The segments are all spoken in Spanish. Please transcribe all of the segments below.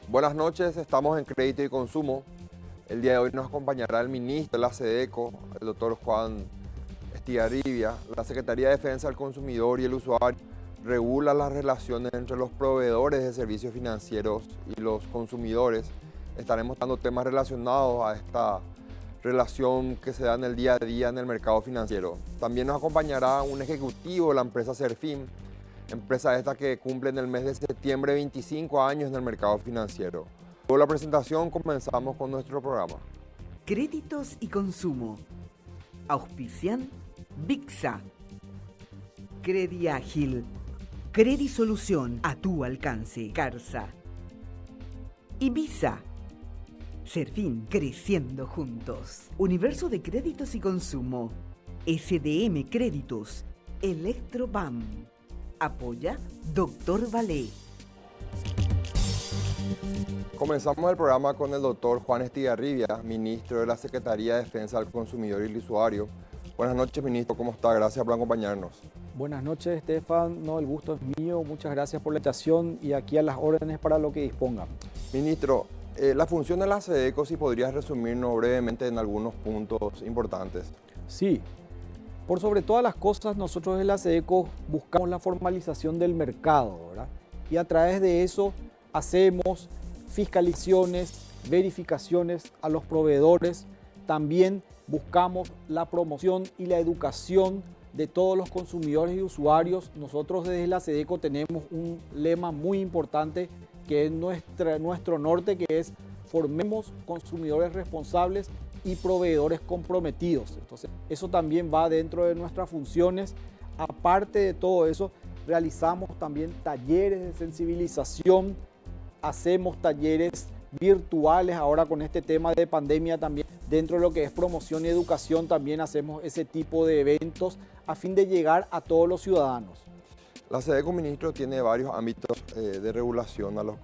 Buenas noches, estamos en Crédito y Consumo. El día de hoy nos acompañará el ministro de la SEDECO, el doctor Juan Estigarribia. La Secretaría de Defensa del Consumidor y el Usuario regula las relaciones entre los proveedores de servicios financieros y los consumidores. Estaremos dando temas relacionados a esta relación que se da en el día a día en el mercado financiero. También nos acompañará un ejecutivo de la empresa Serfin, empresa esta que cumple en el mes de septiembre 25 años en el mercado financiero. Luego de la presentación comenzamos con nuestro programa. Créditos y consumo. Auspician VIXA. Crediágil. Credisolución a tu alcance. Carsa. Ibiza. Serfin, creciendo juntos. Universo de créditos y consumo. SDM Créditos. Electrobam. Apoya Dr. Valé. Comenzamos el programa con el doctor Juan Estigarribia, ministro de la Secretaría de Defensa del Consumidor y el Usuario. Buenas noches, ministro, ¿cómo está? Gracias por acompañarnos. Buenas noches, Estefan. No, el gusto es mío. Muchas gracias por la invitación y aquí a las órdenes para lo que dispongan. Ministro, la función de la SEDECO, si podrías resumirnos brevemente en algunos puntos importantes. Sí. Por sobre todas las cosas, nosotros en la SEDECO buscamos la formalización del mercado, ¿verdad? Y a través de eso hacemos fiscalizaciones, verificaciones a los proveedores. También buscamos la promoción y la educación de todos los consumidores y usuarios. Nosotros desde la SEDECO tenemos un lema muy importante que es nuestro norte, que es formemos consumidores responsables y proveedores comprometidos. Entonces, eso también va dentro de nuestras funciones. Aparte de todo eso, realizamos también talleres de sensibilización, hacemos talleres virtuales ahora con este tema de pandemia también. Dentro de lo que es promoción y educación también hacemos ese tipo de eventos a fin de llegar a todos los ciudadanos. La SEDECO, ministro, tiene varios ámbitos de regulación a los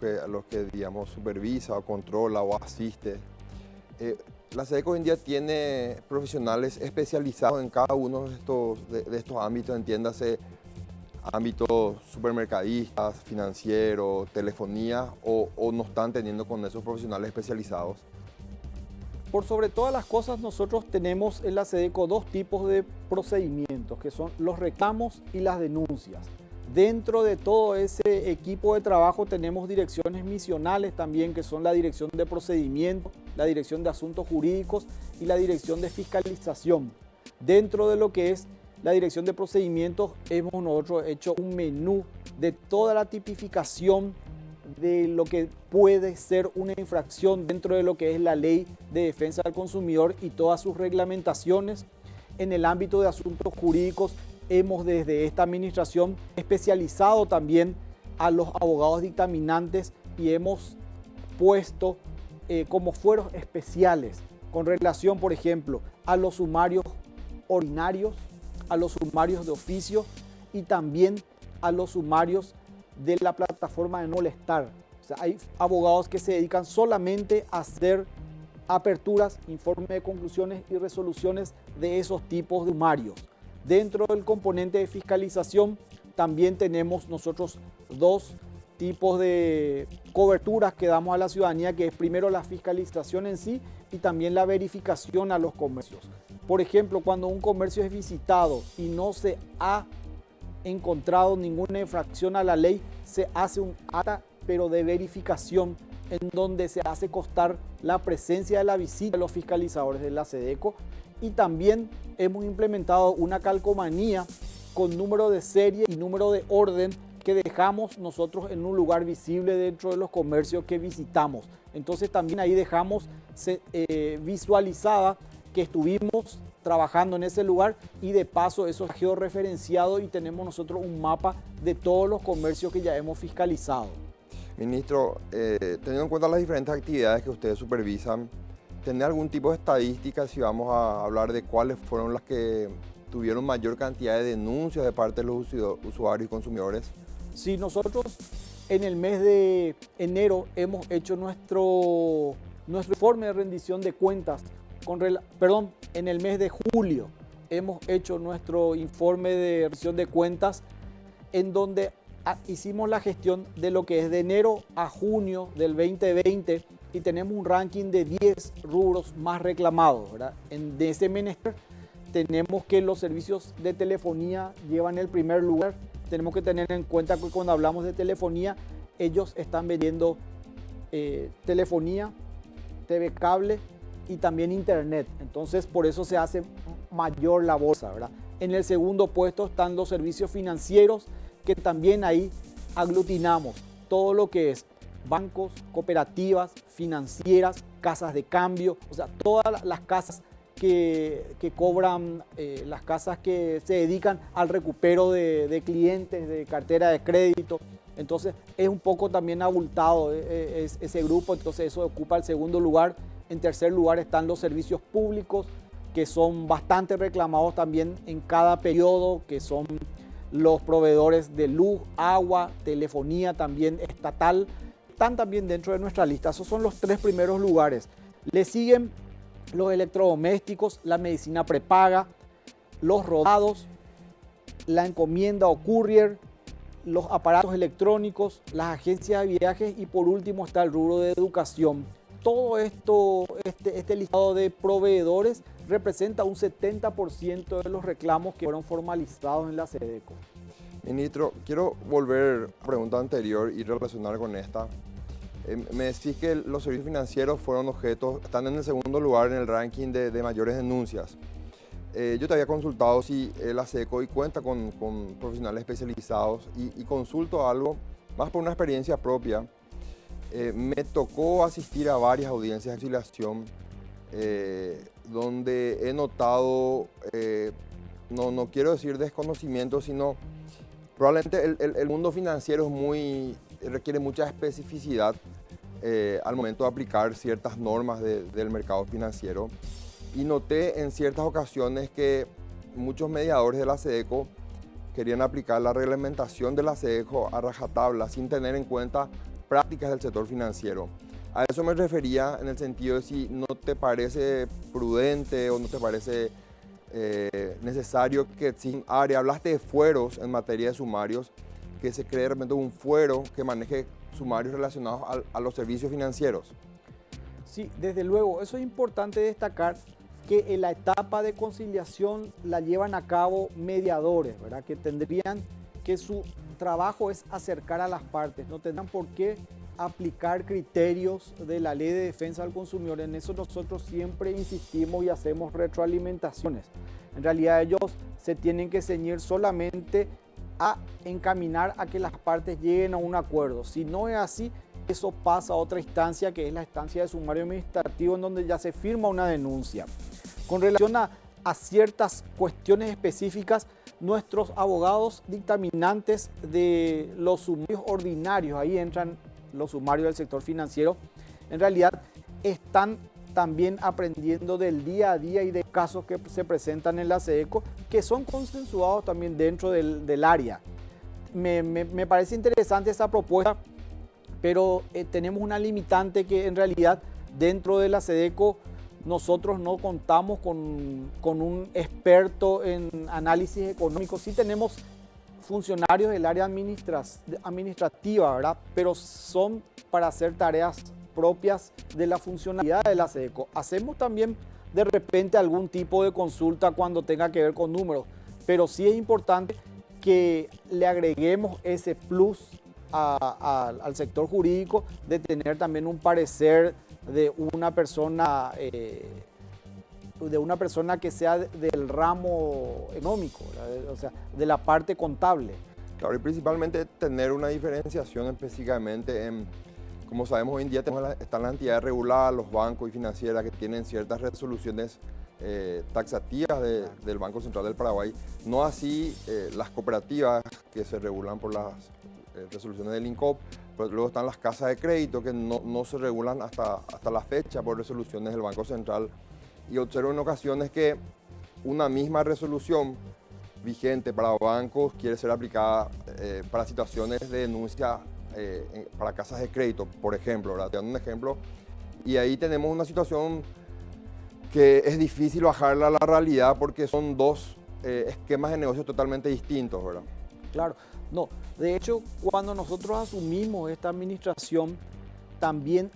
que digamos, supervisa o controla o asiste. La SEDECO hoy en día tiene profesionales especializados en cada uno de estos ámbitos, entiéndase, ámbitos supermercadistas, financieros, telefonía, o no están teniendo con esos profesionales especializados. Por sobre todas las cosas, nosotros tenemos en la SEDECO dos tipos de procedimientos, que son los reclamos y las denuncias. Dentro de todo ese equipo de trabajo tenemos direcciones misionales también, que son la dirección de procedimiento, la dirección de asuntos jurídicos y la dirección de fiscalización. Dentro de lo que es la dirección de procedimientos, hemos nosotros hecho un menú de toda la tipificación de lo que puede ser una infracción dentro de lo que es la Ley de Defensa del Consumidor y todas sus reglamentaciones. En el ámbito de asuntos jurídicos, hemos desde esta administración especializado también a los abogados dictaminantes y hemos puesto como fueros especiales con relación, por ejemplo, a los sumarios ordinarios, a los sumarios de oficio y también a los sumarios de la plataforma de no molestar. O sea, hay abogados que se dedican solamente a hacer aperturas, informes de conclusiones y resoluciones de esos tipos de sumarios. Dentro del componente de fiscalización también tenemos nosotros dos tipos de coberturas que damos a la ciudadanía, que es primero la fiscalización en sí y también la verificación a los comercios. Por ejemplo, cuando un comercio es visitado y no se ha encontrado ninguna infracción a la ley, se hace un acta pero de verificación en donde se hace constar la presencia de la visita de los fiscalizadores de la SEDECO, y también hemos implementado una calcomanía con número de serie y número de orden que dejamos nosotros en un lugar visible dentro de los comercios que visitamos. Entonces también ahí dejamos visualizada que estuvimos trabajando en ese lugar y de paso eso es georreferenciado y tenemos nosotros un mapa de todos los comercios que ya hemos fiscalizado. Ministro, teniendo en cuenta las diferentes actividades que ustedes supervisan, ¿tiene algún tipo de estadística si vamos a hablar de cuáles fueron las que tuvieron mayor cantidad de denuncias de parte de los usuarios y consumidores? Sí, nosotros en el mes de enero hemos hecho nuestro informe de rendición de cuentas, en el mes de julio hemos hecho nuestro informe de rendición de cuentas en donde hicimos la gestión de lo que es de enero a junio del 2020 y tenemos un ranking de 10 rubros más reclamados, ¿verdad? De ese menester tenemos que los servicios de telefonía llevan el primer lugar. Tenemos que tener en cuenta que cuando hablamos de telefonía, ellos están vendiendo telefonía, TV cable y también internet. Entonces, por eso se hace mayor la bolsa, ¿verdad? En el segundo puesto están los servicios financieros, que también ahí aglutinamos todo lo que es bancos, cooperativas, financieras, casas de cambio, o sea, todas las casas que cobran, las casas que se dedican al recupero de clientes, de cartera de crédito. Entonces es un poco también abultado ese grupo, entonces eso ocupa el segundo lugar. En tercer lugar están los servicios públicos, que son bastante reclamados también en cada periodo, que son los proveedores de luz, agua, telefonía también estatal, están también dentro de nuestra lista. Esos son los 3 primeros lugares. Le siguen los electrodomésticos, la medicina prepaga, los rodados, la encomienda o courier, los aparatos electrónicos, las agencias de viajes y por último está el rubro de educación. Todo esto, este listado de proveedores representa un 70% de los reclamos que fueron formalizados en la SEDECO. Ministro, quiero volver a la pregunta anterior y relacionar con esta. Me decís que los servicios financieros están en el segundo lugar en el ranking de mayores denuncias. Yo te había consultado si la SEDECO hoy cuenta con profesionales especializados y consulto algo, más por una experiencia propia. Me tocó asistir a varias audiencias de conciliación donde he notado, no quiero decir desconocimiento, sino probablemente el mundo financiero requiere mucha especificidad al momento de aplicar ciertas normas del mercado financiero. Y noté en ciertas ocasiones que muchos mediadores de la SEDECO querían aplicar la reglamentación de la SEDECO a rajatabla sin tener en cuenta prácticas del sector financiero. A eso me refería en el sentido de si no te parece prudente o no te parece necesario que sin área, hablaste de fueros en materia de sumarios, que se cree de repente un fuero que maneje sumarios relacionados a los servicios financieros. Sí, desde luego, eso es importante destacar que en la etapa de conciliación la llevan a cabo mediadores, ¿verdad? Que tendrían que su trabajo es acercar a las partes, no tendrán por qué aplicar criterios de la Ley de Defensa del Consumidor. En eso nosotros siempre insistimos y hacemos retroalimentaciones. En realidad ellos se tienen que ceñir solamente a encaminar a que las partes lleguen a un acuerdo. Si no es así, eso pasa a otra instancia, que es la instancia de sumario administrativo, en donde ya se firma una denuncia. Con relación a ciertas cuestiones específicas, nuestros abogados dictaminantes de los sumarios ordinarios, ahí entran los sumarios del sector financiero, en realidad están también aprendiendo del día a día y de casos que se presentan en la SEDECO, que son consensuados también dentro del área. Me parece interesante esa propuesta, pero tenemos una limitante que en realidad dentro de la SEDECO nosotros no contamos con un experto en análisis económico. Sí tenemos funcionarios del área administrativa, ¿verdad? Pero son para hacer tareas propias de la funcionalidad de la SEDECO. Hacemos también de repente algún tipo de consulta cuando tenga que ver con números, pero sí es importante que le agreguemos ese plus al sector jurídico de tener también un parecer de una persona que sea del ramo económico, ¿verdad? O sea, de la parte contable. Claro, y principalmente tener una diferenciación específicamente en, como sabemos hoy en día están las entidades reguladas, los bancos y financieras que tienen ciertas resoluciones taxativas del Banco Central del Paraguay, no así las cooperativas que se regulan por las resoluciones del INCOP, pero luego están las casas de crédito que no se regulan hasta la fecha por resoluciones del Banco Central. Y observo en ocasiones que una misma resolución vigente para bancos quiere ser aplicada para situaciones de denuncia para casas de crédito, por ejemplo, ¿verdad? Te doy un ejemplo. Y ahí tenemos una situación que es difícil bajarla a la realidad porque son dos esquemas de negocios totalmente distintos, ¿verdad? Claro, no. De hecho, cuando nosotros asumimos esta administración, también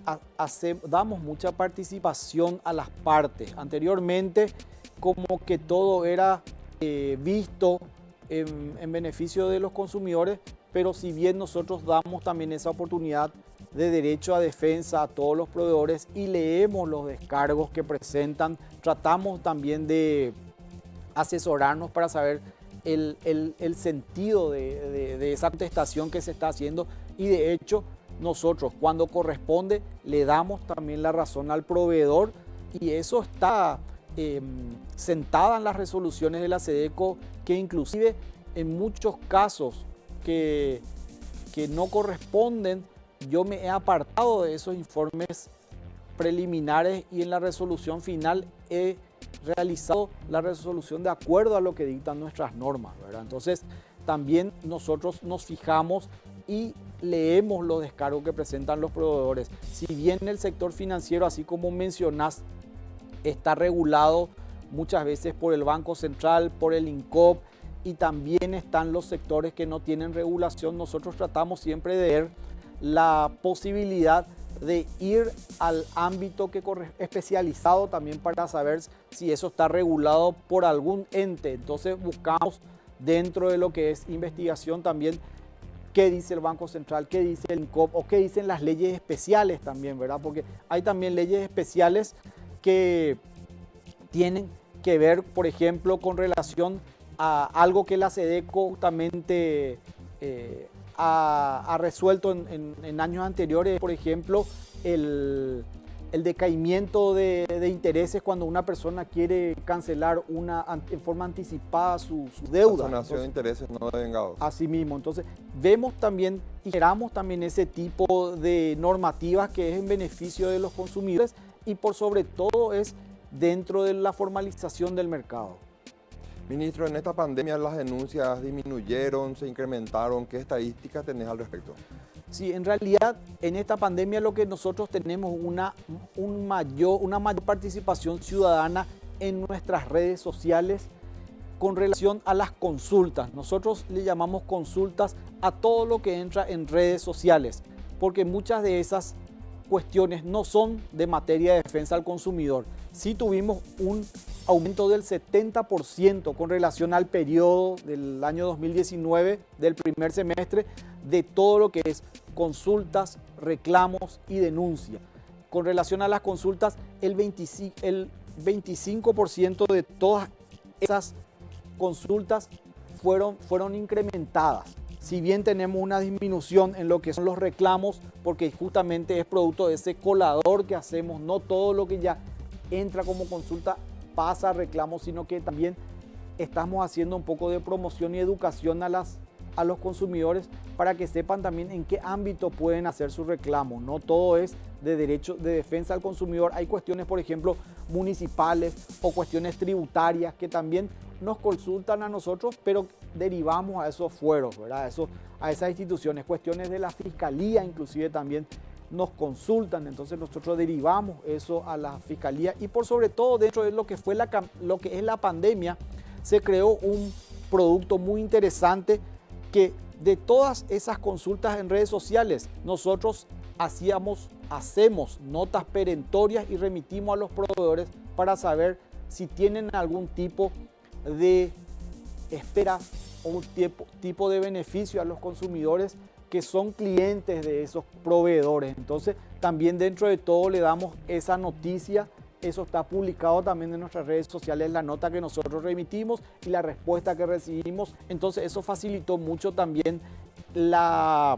damos mucha participación a las partes. Anteriormente, como que todo era visto en beneficio de los consumidores, pero si bien nosotros damos también esa oportunidad de derecho a defensa a todos los proveedores y leemos los descargos que presentan, tratamos también de asesorarnos para saber el sentido de esa contestación que se está haciendo, y de hecho nosotros cuando corresponde le damos también la razón al proveedor, y eso está sentada en las resoluciones de la SEDECO, que inclusive en muchos casos que no corresponden, yo me he apartado de esos informes preliminares y en la resolución final he realizado la resolución de acuerdo a lo que dictan nuestras normas, ¿verdad? Entonces también nosotros nos fijamos y leemos los descargos que presentan los proveedores. Si bien el sector financiero, así como mencionás, está regulado muchas veces por el Banco Central, por el INCOP, y también están los sectores que no tienen regulación, nosotros tratamos siempre de ver la posibilidad de ir al ámbito especializado también para saber si eso está regulado por algún ente. Entonces buscamos dentro de lo que es investigación también qué dice el Banco Central, qué dice el INCOP o qué dicen las leyes especiales también, ¿verdad? Porque hay también leyes especiales que tienen que ver, por ejemplo, con relación a algo que la SEDECO justamente ha resuelto en años anteriores, por ejemplo, el decaimiento de intereses cuando una persona quiere cancelar en forma anticipada su deuda. Cancelación de intereses no devengados. Así mismo, entonces vemos también y generamos también ese tipo de normativas que es en beneficio de los consumidores y por sobre todo es dentro de la formalización del mercado. Ministro, en esta pandemia las denuncias disminuyeron, se incrementaron. ¿Qué estadísticas tenés al respecto? Sí, en realidad en esta pandemia lo que nosotros tenemos una mayor participación ciudadana en nuestras redes sociales con relación a las consultas. Nosotros le llamamos consultas a todo lo que entra en redes sociales, porque muchas de esas cuestiones no son de materia de defensa al consumidor. Sí tuvimos un aumento del 70% con relación al periodo del año 2019, del primer semestre, de todo lo que es consultas, reclamos y denuncias. Con relación a las consultas, el 25% de todas esas consultas fueron incrementadas. Si bien tenemos una disminución en lo que son los reclamos, porque justamente es producto de ese colador que hacemos, no todo lo que ya entra como consulta pasa a reclamos, sino que también estamos haciendo un poco de promoción y educación a los consumidores para que sepan también en qué ámbito pueden hacer su reclamo. No todo es de derecho de defensa al consumidor. Hay cuestiones, por ejemplo, municipales o cuestiones tributarias que también nos consultan a nosotros, pero derivamos a esos fueros, ¿verdad? A esas instituciones. Cuestiones de la fiscalía inclusive también nos consultan, entonces nosotros derivamos eso a la fiscalía y por sobre todo dentro de lo que es la pandemia se creó un producto muy interesante que de todas esas consultas en redes sociales nosotros hacemos notas perentorias y remitimos a los proveedores para saber si tienen algún tipo de espera o un tipo de beneficio a los consumidores que son clientes de esos proveedores. Entonces, también dentro de todo le damos esa noticia, eso está publicado también en nuestras redes sociales, la nota que nosotros remitimos y la respuesta que recibimos. Entonces, eso facilitó mucho también la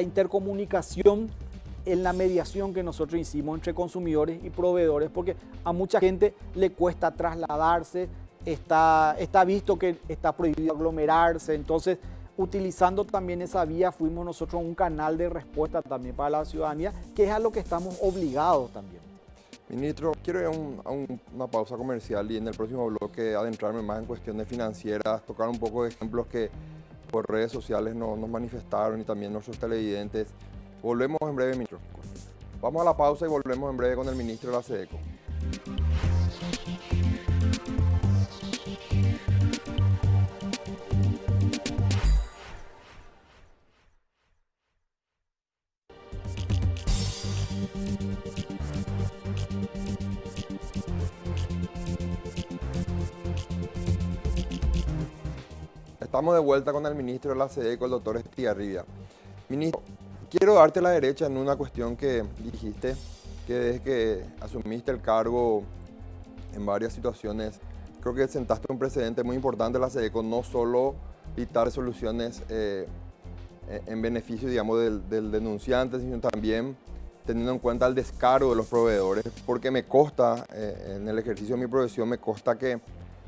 intercomunicación en la mediación que nosotros hicimos entre consumidores y proveedores, porque a mucha gente le cuesta trasladarse, está visto que está prohibido aglomerarse, entonces utilizando también esa vía fuimos nosotros un canal de respuesta también para la ciudadanía, que es a lo que estamos obligados también. Ministro, quiero ir a una pausa comercial y en el próximo bloque adentrarme más en cuestiones financieras, tocar un poco de ejemplos que por redes sociales nos manifestaron y también nuestros televidentes. Volvemos en breve, ministro. Vamos a la pausa y volvemos en breve con el ministro de la SEDECO. Estamos de vuelta con el ministro de la SEDECO, el doctor Estigarribia. Ministro, quiero darte la derecha en una cuestión que dijiste, que desde que asumiste el cargo en varias situaciones, creo que sentaste un precedente muy importante en la SEDECO, no solo dictar soluciones en beneficio, digamos, del denunciante, sino también teniendo en cuenta el descaro de los proveedores, porque me consta, en el ejercicio de mi profesión, me consta que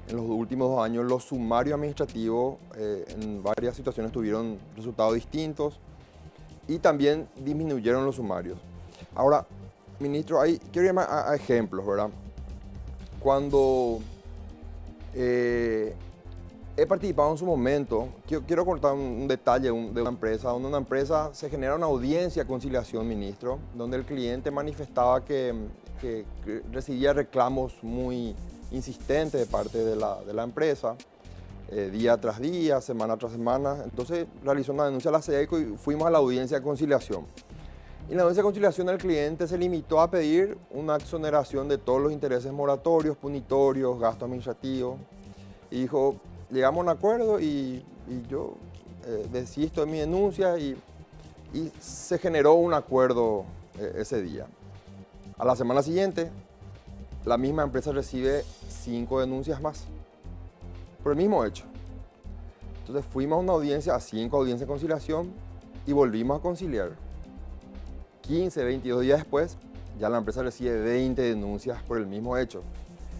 en los últimos 2 años los sumarios administrativos en varias situaciones tuvieron resultados distintos y también disminuyeron los sumarios. Ahora, ministro, quiero irme a ejemplos, ¿verdad? Cuando he participado en su momento, quiero contar un detalle de una empresa, donde una empresa se genera una audiencia de conciliación, ministro, donde el cliente manifestaba que recibía reclamos muy insistentes de parte de la empresa, día tras día, semana tras semana. Entonces realizó una denuncia a la SEDECO y fuimos a la audiencia de conciliación. En la audiencia de conciliación el cliente se limitó a pedir una exoneración de todos los intereses moratorios, punitorios, gastos administrativos, y dijo, llegamos a un acuerdo y yo desisto de mi denuncia y se generó un acuerdo ese día. A la semana siguiente, la misma empresa recibe 5 denuncias más por el mismo hecho. Entonces fuimos a una audiencia, a 5 audiencias de conciliación y volvimos a conciliar. 15, 22 días después, ya la empresa recibe 20 denuncias por el mismo hecho.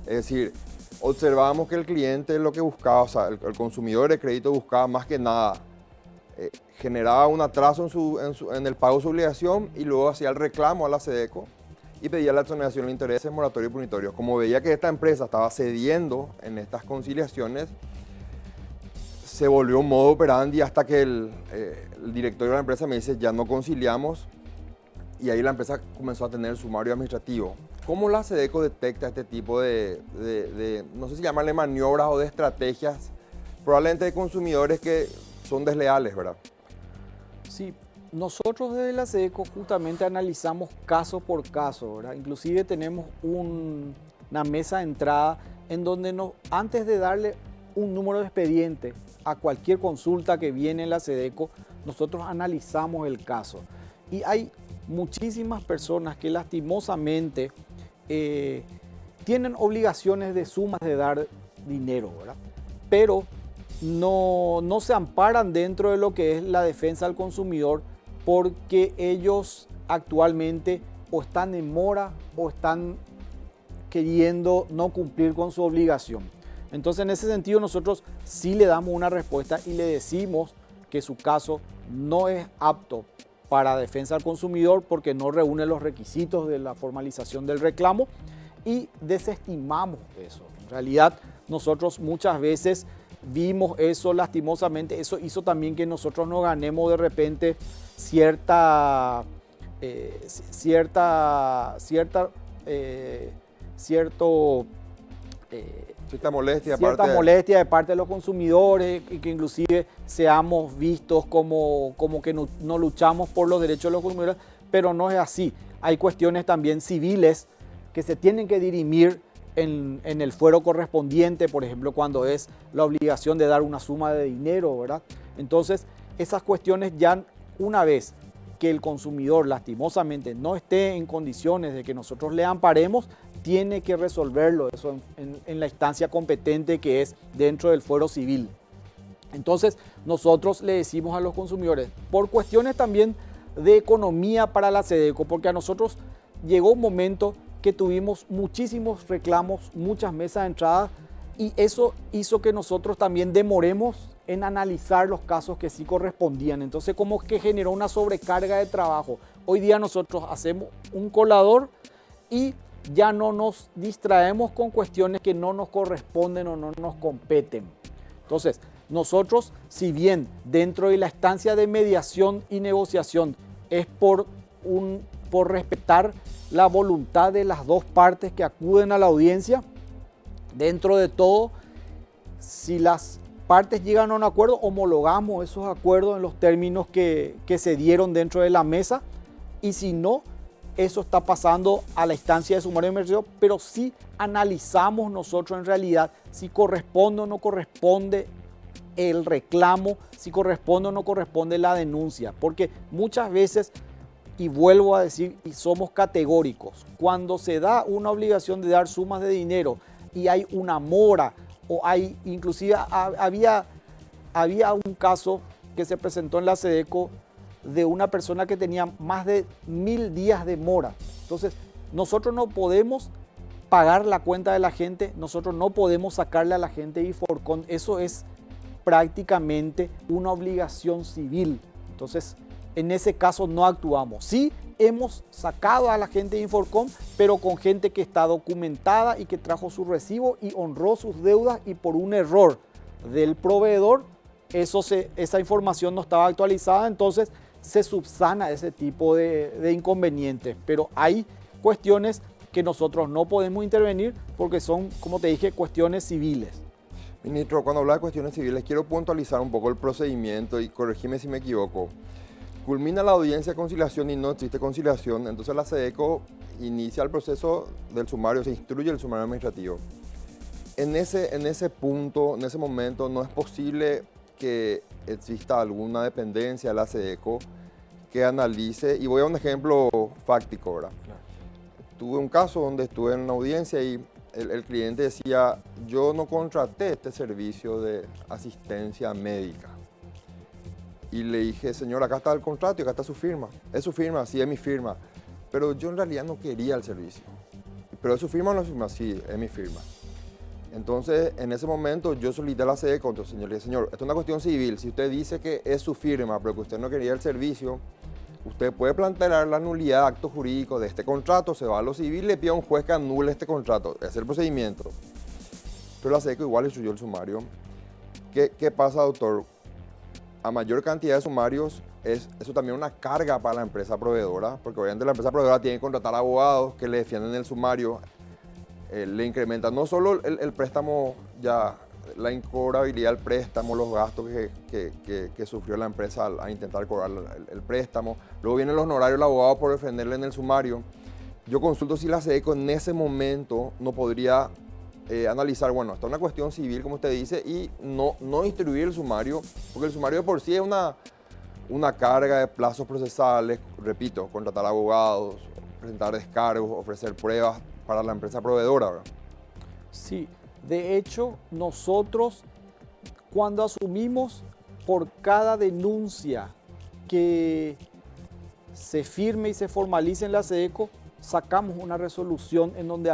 Es decir, observábamos que el cliente lo que buscaba, o sea, el consumidor de crédito buscaba más que nada, generaba un atraso en el pago de su obligación y luego hacía el reclamo a la SEDECO y pedía la exoneración de intereses moratorios y punitorios. Como veía que esta empresa estaba cediendo en estas conciliaciones, se volvió un modo operandi hasta que el directorio de la empresa me dice, ya no conciliamos, y ahí la empresa comenzó a tener el sumario administrativo. ¿Cómo la SEDECO detecta este tipo de no sé si llamarle maniobras o de estrategias, probablemente de consumidores que son desleales, ¿verdad? Sí, nosotros desde la SEDECO justamente analizamos caso por caso, ¿verdad? Inclusive tenemos una mesa de entrada en donde antes de darle un número de expediente a cualquier consulta que viene en la SEDECO, nosotros analizamos el caso. Y hay muchísimas personas que lastimosamente tienen obligaciones de sumas de dar dinero, ¿verdad? Pero no se amparan dentro de lo que es la defensa al consumidor porque ellos actualmente o están en mora o están queriendo no cumplir con su obligación. Entonces, en ese sentido, nosotros sí le damos una respuesta y le decimos que su caso no es apto para defensa al consumidor porque no reúne los requisitos de la formalización del reclamo y desestimamos eso. En realidad, nosotros muchas veces vimos eso lastimosamente, eso hizo también que nosotros no ganemos de repente cierta molestia de parte de los consumidores y que inclusive seamos vistos como que no luchamos por los derechos de los consumidores, pero no es así. Hay cuestiones también civiles que se tienen que dirimir en el fuero correspondiente, por ejemplo, cuando es la obligación de dar una suma de dinero, ¿verdad? Entonces, esas cuestiones ya una vez que el consumidor lastimosamente no esté en condiciones de que nosotros le amparemos, tiene que resolverlo eso en la instancia competente que es dentro del fuero civil. Entonces, nosotros le decimos a los consumidores, por cuestiones también de economía para la SEDECO, porque a nosotros llegó un momento que tuvimos muchísimos reclamos, muchas mesas de entrada, y eso hizo que nosotros también demoremos en analizar los casos que sí correspondían. Entonces, como que generó una sobrecarga de trabajo. Hoy día nosotros hacemos un colador y ya no nos distraemos con cuestiones que no nos corresponden o no nos competen. Entonces, nosotros, si bien dentro de la instancia de mediación y negociación es por respetar la voluntad de las dos partes que acuden a la audiencia, dentro de todo, si las partes llegan a un acuerdo, homologamos esos acuerdos en los términos que se dieron dentro de la mesa, y si no, eso está pasando a la instancia de sumario de emergencia, pero sí analizamos nosotros en realidad si corresponde o no corresponde el reclamo, si corresponde o no corresponde la denuncia. Porque muchas veces, y vuelvo a decir, y somos categóricos, cuando se da una obligación de dar sumas de dinero y hay una mora, o hay, inclusive había un caso que se presentó en la SEDECO de una persona que tenía más de 1000 días de mora. Entonces, nosotros no podemos pagar la cuenta de la gente, nosotros no podemos sacarle a la gente IFORCON, eso es prácticamente una obligación civil. Entonces, en ese caso no actuamos. Sí, hemos sacado a la gente de IFORCON, pero con gente que está documentada y que trajo su recibo y honró sus deudas, y por un error del proveedor, esa información no estaba actualizada, entonces se subsana ese tipo de inconvenientes. Pero hay cuestiones que nosotros no podemos intervenir porque son, como te dije, cuestiones civiles. Ministro, cuando habla de cuestiones civiles, quiero puntualizar un poco el procedimiento y corregime si me equivoco. Culmina la audiencia de conciliación y no existe conciliación, entonces la SEDECO inicia el proceso del sumario, se instruye el sumario administrativo. En ese punto, en ese momento, no es posible que exista alguna dependencia de la SEDECO que analice, y voy a un ejemplo fáctico, ¿verdad? Claro. Tuve un caso donde estuve en una audiencia y el cliente decía, yo no contraté este servicio de asistencia médica. Y le dije, señor, acá está el contrato y acá está su firma. ¿Es su firma? Sí, es mi firma. Pero yo en realidad no quería el servicio. ¿Pero es su firma o no es su firma? Sí, es mi firma. Entonces, en ese momento yo solicité a la SEDECO, entonces, señor, le dije, señor, esto es una cuestión civil. Si usted dice que es su firma, pero que usted no quería el servicio, usted puede plantear la nulidad de acto jurídico de este contrato, se va a lo civil, le pide a un juez que anule este contrato, es el procedimiento. Pero la SEDECO igual instruyó el sumario. ¿Qué pasa, doctor? A mayor cantidad de sumarios, eso también una carga para la empresa proveedora, porque obviamente la empresa proveedora tiene que contratar abogados que le defienden el sumario, le incrementan no solo el préstamo, ya la incobrabilidad del préstamo, los gastos que sufrió la empresa al intentar cobrar el préstamo, luego vienen los honorarios del abogado por defenderle en el sumario. Yo consulto si la SEDECO en ese momento no podría analizar, bueno, esta es una cuestión civil, como usted dice, y no instruir el sumario, porque el sumario de por sí es una carga de plazos procesales, repito, contratar abogados, presentar descargos, ofrecer pruebas para la empresa proveedora, ¿verdad? Sí, de hecho, nosotros cuando asumimos por cada denuncia que se firme y se formalice en la SEDECO, sacamos una resolución en donde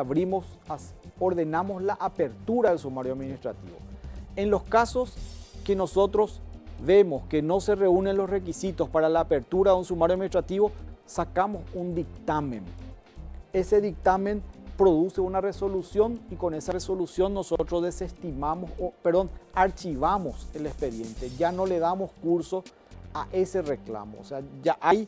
ordenamos la apertura del sumario administrativo. En los casos que nosotros vemos que no se reúnen los requisitos para la apertura de un sumario administrativo, sacamos un dictamen. Ese dictamen produce una resolución y con esa resolución nosotros archivamos el expediente. Ya no le damos curso a ese reclamo. O sea, ya hay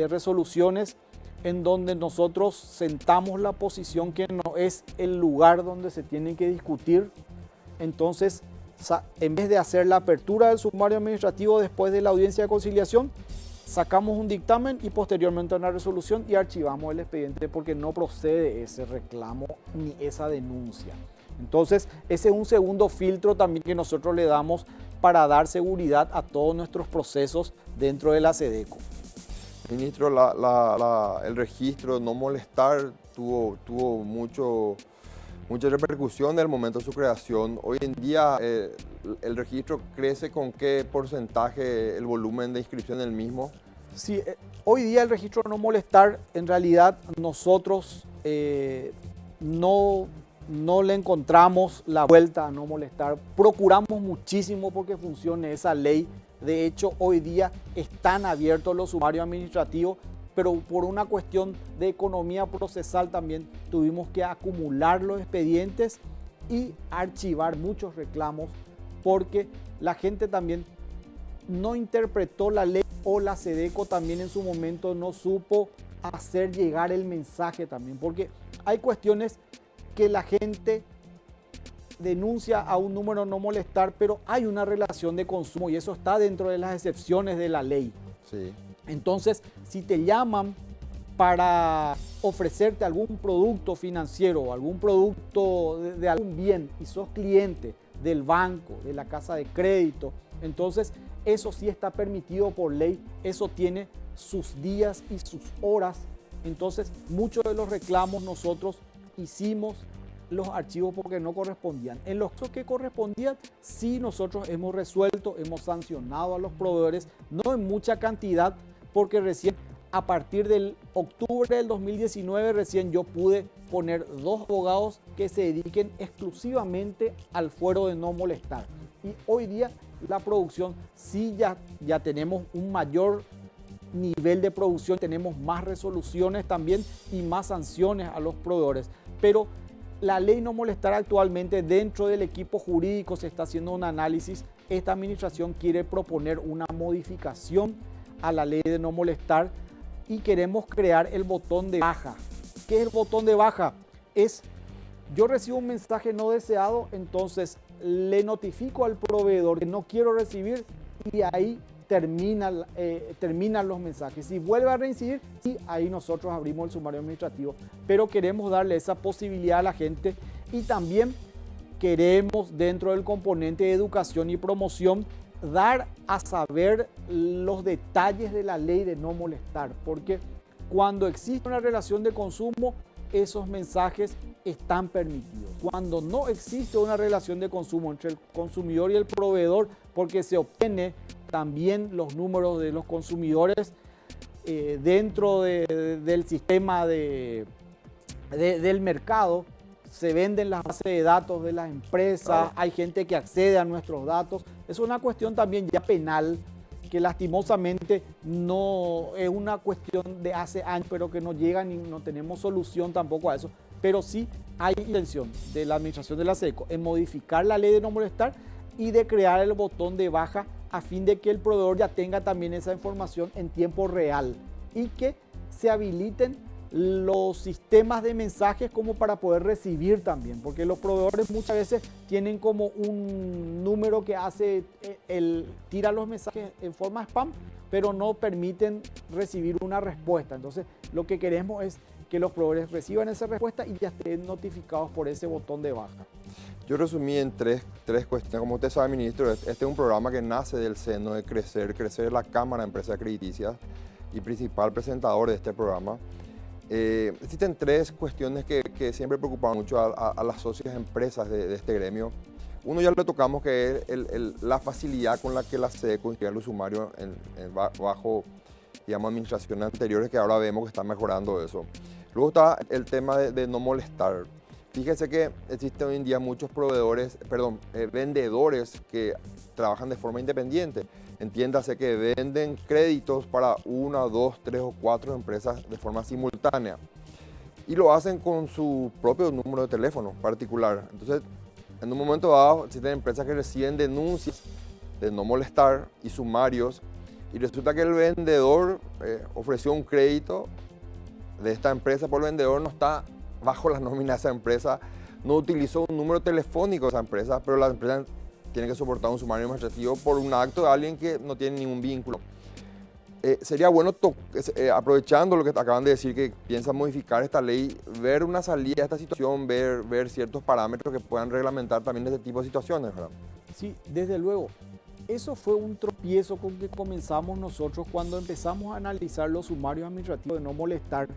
resoluciones en donde nosotros sentamos la posición que no es el lugar donde se tienen que discutir. Entonces, en vez de hacer la apertura del sumario administrativo después de la audiencia de conciliación, sacamos un dictamen y posteriormente una resolución y archivamos el expediente porque no procede ese reclamo ni esa denuncia. Entonces, ese es un segundo filtro también que nosotros le damos para dar seguridad a todos nuestros procesos dentro de la SEDECO. Ministro, el registro no molestar tuvo mucha repercusión en el momento de su creación. Hoy en día, ¿el registro crece con qué porcentaje el volumen de inscripción del mismo? Sí, hoy día el registro no molestar, en realidad nosotros no le encontramos la vuelta a no molestar. Procuramos muchísimo porque funcione esa ley. De hecho, hoy día están abiertos los sumarios administrativos, pero por una cuestión de economía procesal también tuvimos que acumular los expedientes y archivar muchos reclamos porque la gente también no interpretó la ley o la SEDECO también en su momento no supo hacer llegar el mensaje también, porque hay cuestiones que la gente denuncia a un número no molestar, pero hay una relación de consumo y eso está dentro de las excepciones de la ley. Sí. Entonces, si te llaman para ofrecerte algún producto financiero o algún producto de algún bien y sos cliente, del banco, de la casa de crédito. Entonces, eso sí está permitido por ley, eso tiene sus días y sus horas. Entonces, muchos de los reclamos nosotros hicimos los archivos porque no correspondían. En los que correspondían, sí nosotros hemos resuelto, hemos sancionado a los proveedores, no en mucha cantidad, porque recién a partir del octubre del 2019 recién yo pude poner 2 abogados que se dediquen exclusivamente al fuero de no molestar. Y hoy día la producción sí ya tenemos un mayor nivel de producción, tenemos más resoluciones también y más sanciones a los proveedores. Pero la ley no molestar actualmente dentro del equipo jurídico se está haciendo un análisis. Esta administración quiere proponer una modificación a la ley de no molestar y queremos crear el botón de baja. ¿Qué es el botón de baja? Es, yo recibo un mensaje no deseado, entonces le notifico al proveedor que no quiero recibir y ahí terminan los mensajes. Si vuelve a reincidir, sí, ahí nosotros abrimos el sumario administrativo, pero queremos darle esa posibilidad a la gente y también queremos dentro del componente de educación y promoción dar a saber los detalles de la ley de no molestar, porque cuando existe una relación de consumo, esos mensajes están permitidos. Cuando no existe una relación de consumo entre el consumidor y el proveedor, porque se obtiene también los números de los consumidores dentro del sistema del mercado, se venden las bases de datos de las empresas, hay gente que accede a nuestros datos. Es una cuestión también ya penal, que lastimosamente no es una cuestión de hace años, pero que no llega ni no tenemos solución tampoco a eso. Pero sí hay intención de la administración de la SEDECO en modificar la ley de no molestar y de crear el botón de baja a fin de que el proveedor ya tenga también esa información en tiempo real y que se habiliten los sistemas de mensajes como para poder recibir también, porque los proveedores muchas veces tienen como un número que hace tira los mensajes en forma spam, pero no permiten recibir una respuesta. Entonces, lo que queremos es que los proveedores reciban esa respuesta y ya estén notificados por ese botón de baja. Yo resumí en tres cuestiones. Como usted sabe, ministro, este es un programa que nace del seno de Crecer la Cámara de Empresas Crediticias y principal presentador de este programa. Existen 3 cuestiones que siempre preocupan mucho a las socias empresas de este gremio. Uno ya lo tocamos, que es la facilidad con la que la SEDECO inscribe los sumarios bajo, digamos, administraciones anteriores, que ahora vemos que están mejorando eso. Luego está el tema de no molestar. Fíjese que existen hoy en día muchos vendedores que trabajan de forma independiente. Entiéndase que venden créditos para 1, 2, 3 o 4 empresas de forma simultánea. Y lo hacen con su propio número de teléfono particular. Entonces, en un momento dado, existen empresas que reciben denuncias de no molestar y sumarios. Y resulta que el vendedor ofreció un crédito de esta empresa, pero el vendedor no está bajo la nómina de esa empresa, no utilizó un número telefónico de esa empresa, pero la empresa tiene que soportar un sumario administrativo por un acto de alguien que no tiene ningún vínculo. Sería bueno, aprovechando lo que acaban de decir, que piensan modificar esta ley, ver una salida a esta situación, ver ciertos parámetros que puedan reglamentar también este tipo de situaciones, ¿verdad? Sí, desde luego. Eso fue un tropiezo con que comenzamos nosotros cuando empezamos a analizar los sumarios administrativos de no molestar,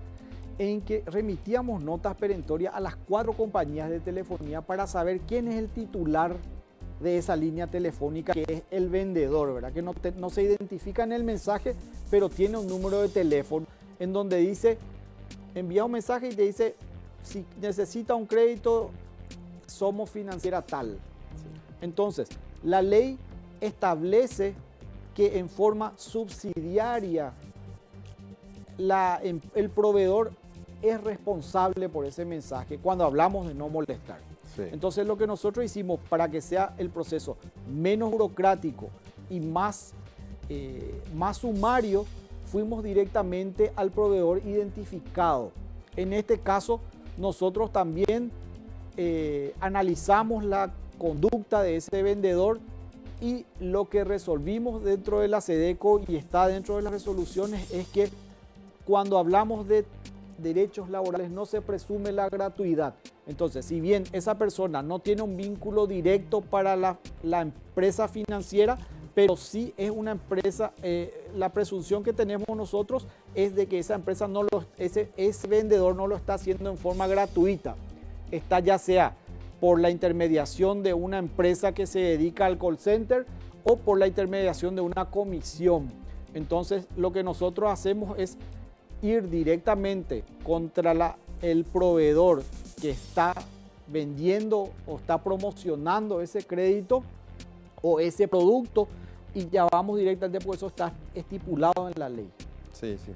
en que remitíamos notas perentorias a las 4 compañías de telefonía para saber quién es el titular de esa línea telefónica, que es el vendedor, ¿verdad? Que no se identifica en el mensaje, pero tiene un número de teléfono en donde dice, envía un mensaje y te dice, si necesita un crédito, somos financiera tal. Entonces, la ley establece que en forma subsidiaria el proveedor es responsable por ese mensaje cuando hablamos de no molestar. Sí. Entonces, lo que nosotros hicimos para que sea el proceso menos burocrático y más sumario, fuimos directamente al proveedor identificado. En este caso, nosotros también analizamos la conducta de ese vendedor y lo que resolvimos dentro de la SEDECO y está dentro de las resoluciones es que cuando hablamos de derechos laborales no se presume la gratuidad. Entonces, si bien esa persona no tiene un vínculo directo para la empresa financiera, pero sí es una empresa, la presunción que tenemos nosotros es de que esa empresa ese vendedor no lo está haciendo en forma gratuita. Está ya sea por la intermediación de una empresa que se dedica al call center o por la intermediación de una comisión. Entonces, lo que nosotros hacemos es ir directamente contra el proveedor que está vendiendo o está promocionando ese crédito o ese producto, y ya vamos directamente, porque eso está estipulado en la ley. Sí, sí.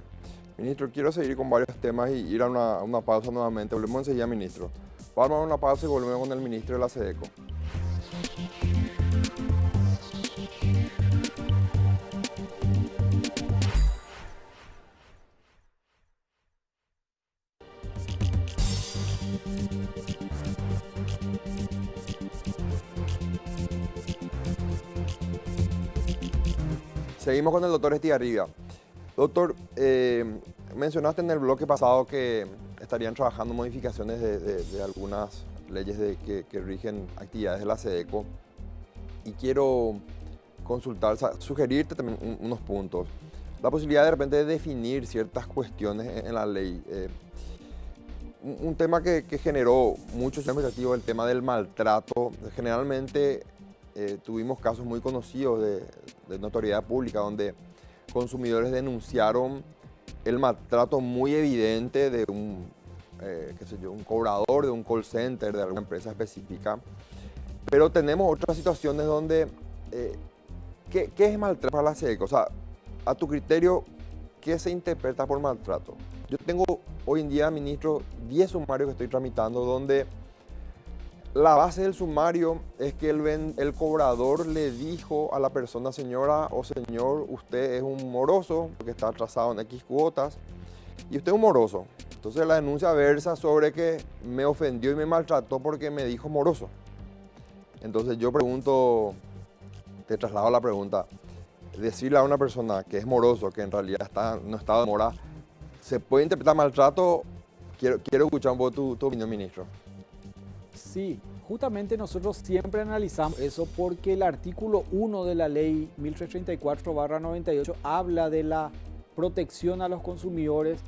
Ministro, quiero seguir con varios temas y ir a una pausa nuevamente. Volvemos enseguida, ministro. Vamos a una pausa y volvemos con el ministro de la SEDECO. Seguimos con el doctor Estigarribia. Doctor, mencionaste en el bloque pasado que estarían trabajando modificaciones de algunas leyes que rigen actividades de la SEDECO, y quiero consultar, sugerirte también unos puntos. La posibilidad de repente de definir ciertas cuestiones en la ley. Un tema que generó mucho expectativa, el tema del maltrato. Generalmente tuvimos casos muy conocidos de notoriedad pública donde consumidores denunciaron el maltrato muy evidente de un cobrador de un call center, de alguna empresa específica. Pero tenemos otras situaciones donde, ¿qué es maltrato para la SEDECO? O sea, a tu criterio, ¿qué se interpreta por maltrato? Yo tengo hoy en día, ministro, 10 sumarios que estoy tramitando donde la base del sumario es que el cobrador le dijo a la persona: señora o señor, usted es un moroso porque está atrasado en X cuotas y usted es un moroso. Entonces la denuncia versa sobre que me ofendió y me maltrató porque me dijo moroso. Entonces yo pregunto, te traslado la pregunta: decirle a una persona que es moroso, que en realidad está en un estado de mora, ¿se puede interpretar maltrato? Quiero escuchar un poco tu opinión, ministro. Sí, justamente nosotros siempre analizamos eso porque el artículo 1 de la ley 1334/98 habla de la protección a los consumidores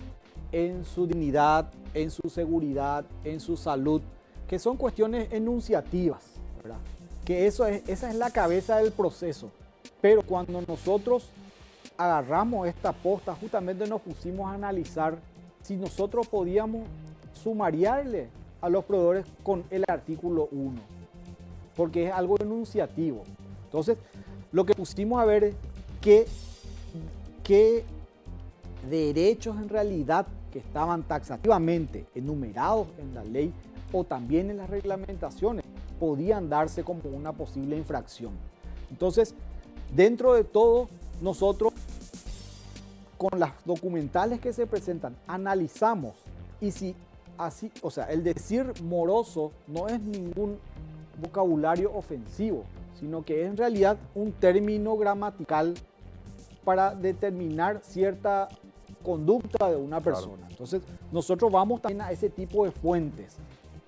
en su dignidad, en su seguridad, en su salud, que son cuestiones enunciativas, ¿verdad? Que esa es la cabeza del proceso. Pero cuando nosotros agarramos esta posta, justamente nos pusimos a analizar si nosotros podíamos sumariarle a los proveedores con el artículo 1, porque es algo enunciativo. Entonces, lo que pusimos a ver es qué derechos en realidad que estaban taxativamente enumerados en la ley o también en las reglamentaciones podían darse como una posible infracción. Entonces, dentro de todo, nosotros con las documentales que se presentan analizamos, y si así, o sea, el decir moroso no es ningún vocabulario ofensivo, sino que es en realidad un término gramatical para determinar cierta conducta de una persona. Claro. Entonces, nosotros vamos también a ese tipo de fuentes,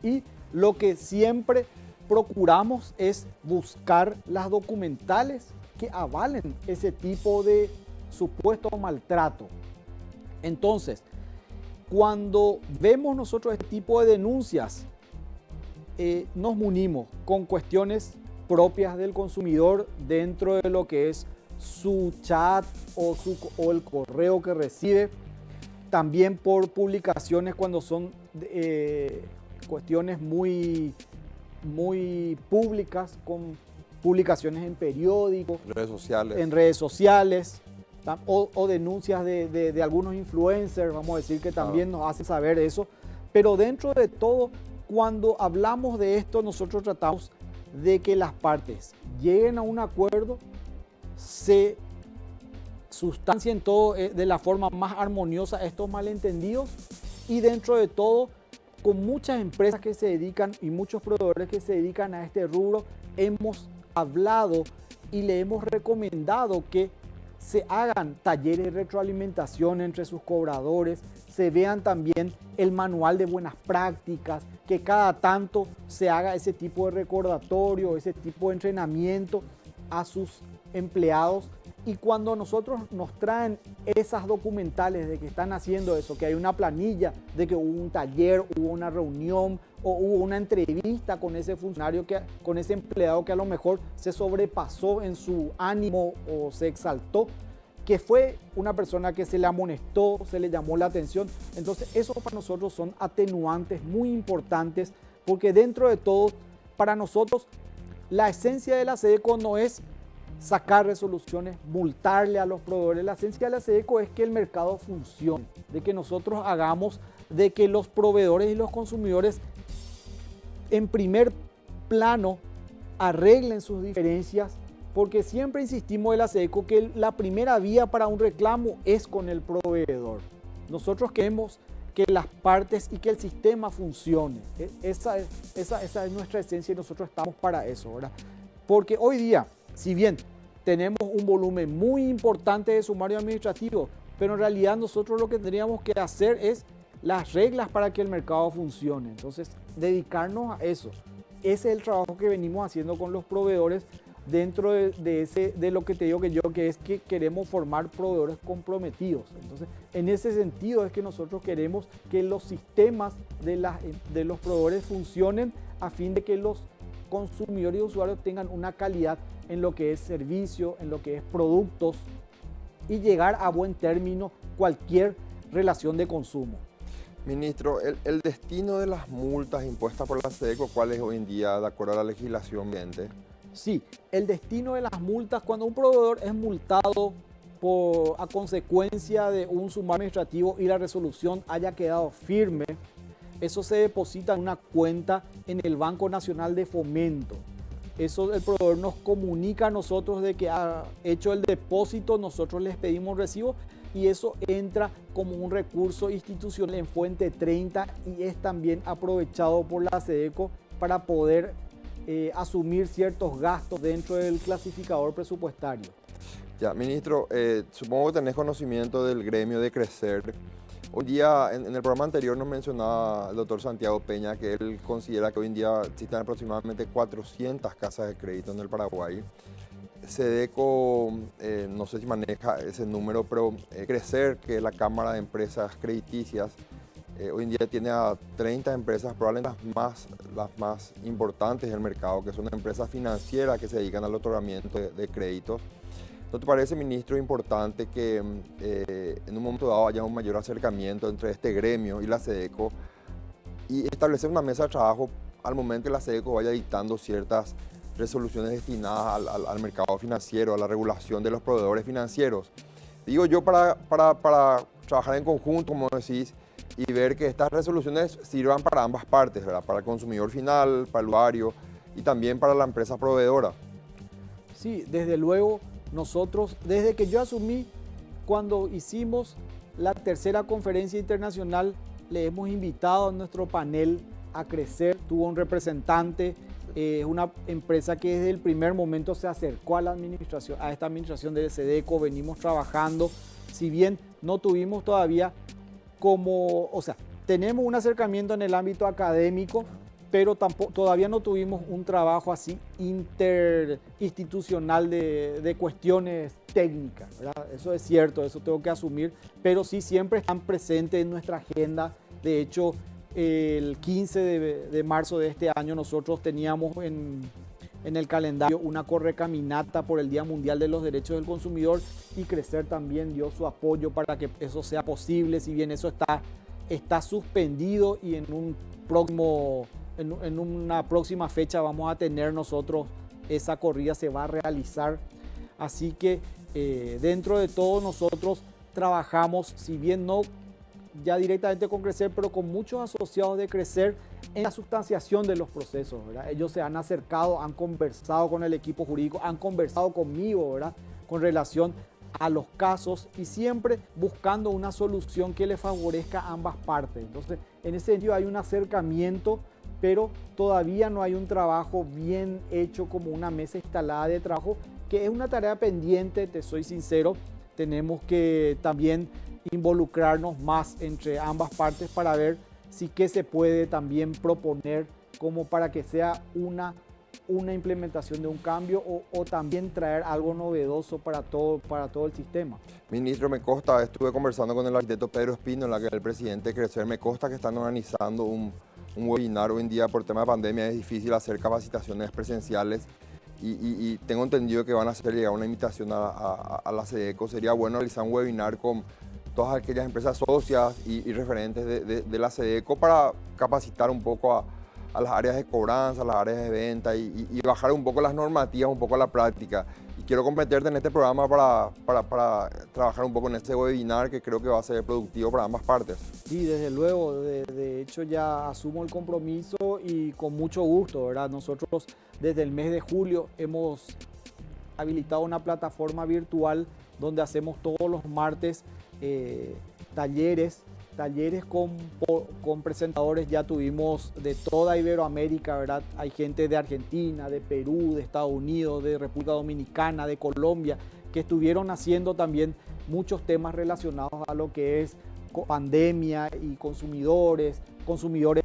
y lo que siempre procuramos es buscar las documentales que avalen ese tipo de supuesto maltrato. Entonces, cuando vemos nosotros este tipo de denuncias, nos munimos con cuestiones propias del consumidor dentro de lo que es su chat o el correo que recibe, también por publicaciones cuando son cuestiones muy públicas, con publicaciones en periódicos, en redes sociales, o denuncias de algunos influencers, vamos a decir, que también nos hacen saber eso. Pero dentro de todo, cuando hablamos de esto, nosotros tratamos de que las partes lleguen a un acuerdo, se sustancien todo de la forma más armoniosa estos malentendidos, y dentro de todo, con muchas empresas que se dedican y muchos proveedores que se dedican a este rubro, hemos hablado y le hemos recomendado que se hagan talleres de retroalimentación entre sus cobradores, se vean también el manual de buenas prácticas, que cada tanto se haga ese tipo de recordatorio, ese tipo de entrenamiento a sus empleados. Y cuando nosotros nos traen esas documentales de que están haciendo eso, que hay una planilla de que hubo un taller, hubo una reunión o hubo una entrevista con ese funcionario, con ese empleado que a lo mejor se sobrepasó en su ánimo o se exaltó, que fue una persona que se le amonestó, se le llamó la atención. Entonces, eso para nosotros son atenuantes muy importantes, porque dentro de todo, para nosotros, la esencia de la SEDECO no es sacar resoluciones, multarle a los proveedores. La esencia de la SEDECO es que el mercado funcione, de que nosotros hagamos, de que los proveedores y los consumidores en primer plano arreglen sus diferencias, porque siempre insistimos en la SEDECO que la primera vía para un reclamo es con el proveedor. Nosotros queremos que las partes y que el sistema funcione. Esa es nuestra esencia y nosotros estamos para eso, ¿verdad? Porque hoy día, si bien tenemos un volumen muy importante de sumario administrativo, pero en realidad nosotros lo que tendríamos que hacer es las reglas para que el mercado funcione. Entonces, dedicarnos a eso. Ese es el trabajo que venimos haciendo con los proveedores dentro de lo que te digo que es que queremos formar proveedores comprometidos. Entonces, en ese sentido es que nosotros queremos que los sistemas de los proveedores funcionen a fin de que los consumidores y usuarios tengan una calidad en lo que es servicio, en lo que es productos y llegar a buen término cualquier relación de consumo. Ministro, el destino de las multas impuestas por la SEDECO, ¿cuál es hoy en día de acuerdo a la legislación vigente? Sí, el destino de las multas, cuando un proveedor es multado a consecuencia de un sumario administrativo y la resolución haya quedado firme, eso se deposita en una cuenta en el Banco Nacional de Fomento. Eso el proveedor nos comunica a nosotros de que ha hecho el depósito, nosotros les pedimos recibo y eso entra como un recurso institucional en Fuente 30 y es también aprovechado por la SEDECO para poder asumir ciertos gastos dentro del clasificador presupuestario. Ya, ministro, supongo que tenés conocimiento del gremio de Crecer. Hoy día, en el programa anterior nos mencionaba el doctor Santiago Peña que él considera que hoy en día existen aproximadamente 400 casas de crédito en el Paraguay. SEDECO, no sé si maneja ese número, pero Crecer, que es la Cámara de Empresas Crediticias, hoy en día tiene a 30 empresas, probablemente las más importantes del mercado, que son empresas financieras que se dedican al otorgamiento de créditos. ¿No te parece, ministro, importante que en un momento dado haya un mayor acercamiento entre este gremio y la SEDECO y establecer una mesa de trabajo al momento que la SEDECO vaya dictando ciertas resoluciones destinadas al mercado financiero, a la regulación de los proveedores financieros? Digo yo para trabajar en conjunto, como decís, y ver que estas resoluciones sirvan para ambas partes, ¿verdad? Para el consumidor final, para el usuario y también para la empresa proveedora. Sí, desde luego, nosotros, desde que yo asumí, cuando hicimos la tercera conferencia internacional, le hemos invitado a nuestro panel a Crecer, tuvo un representante, una empresa que desde el primer momento se acercó a la administración, a esta administración de SEDECO, venimos trabajando, si bien no tuvimos todavía tenemos un acercamiento en el ámbito académico, pero todavía no tuvimos un trabajo así interinstitucional de cuestiones técnicas, ¿verdad? Eso es cierto, eso tengo que asumir, pero sí siempre están presentes en nuestra agenda. De hecho, el 15 de marzo de este año nosotros teníamos en el calendario una correcaminata por el Día Mundial de los Derechos del Consumidor y Crecer también dio su apoyo para que eso sea posible, si bien eso está suspendido y en una próxima fecha vamos a tener nosotros esa corrida, se va a realizar. Así que dentro de todo nosotros trabajamos, si bien no ya directamente con Crecer, pero con muchos asociados de Crecer en la sustanciación de los procesos, ¿verdad? Ellos se han acercado, han conversado con el equipo jurídico, han conversado conmigo, ¿verdad? Con relación a los casos y siempre buscando una solución que le favorezca a ambas partes. Entonces, en ese sentido hay un acercamiento pero todavía no hay un trabajo bien hecho como una mesa instalada de trabajo, que es una tarea pendiente, te soy sincero. Tenemos que también involucrarnos más entre ambas partes para ver si qué se puede también proponer como para que sea una implementación de un cambio o también traer algo novedoso para todo el sistema. Ministro, me consta, estuve conversando con el arquitecto Pedro Espínola, que es el presidente de Crecer, me consta que están organizando un webinar hoy en día por tema de pandemia, es difícil hacer capacitaciones presenciales y tengo entendido que van a hacer llegar una invitación a la SEDECO. Sería bueno realizar un webinar con todas aquellas empresas socias y referentes de la SEDECO para capacitar un poco a las áreas de cobranza, a las áreas de venta y bajar un poco las normativas, un poco la práctica. Y quiero comprometerte en este programa para trabajar un poco en este webinar que creo que va a ser productivo para ambas partes. Sí, desde luego, de hecho ya asumo el compromiso y con mucho gusto, ¿verdad? Nosotros desde el mes de julio hemos habilitado una plataforma virtual donde hacemos todos los martes talleres con presentadores. Ya tuvimos de toda Iberoamérica, ¿verdad? Hay gente de Argentina, de Perú, de Estados Unidos, de República Dominicana, de Colombia, que estuvieron haciendo también muchos temas relacionados a lo que es pandemia y consumidores